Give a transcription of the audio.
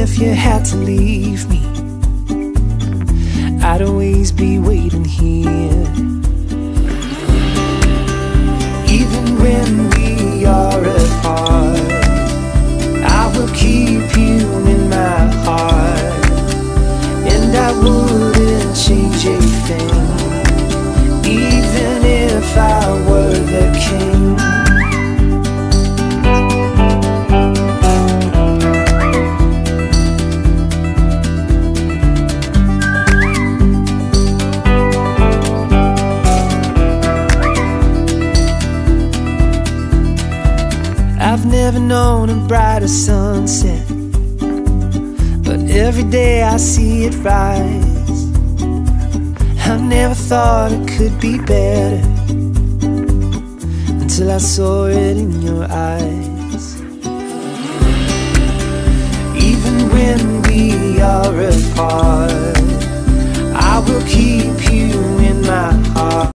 if you had to leave me, I'd always be waiting here. Even when we are apart, I will keep you in my heart, and I wouldn't change a thing, even if I were the king. I've never known a brighter sunset, but every day I see it rise. I never thought it could be better until I saw it in your eyes. Even when we are apart, I will keep you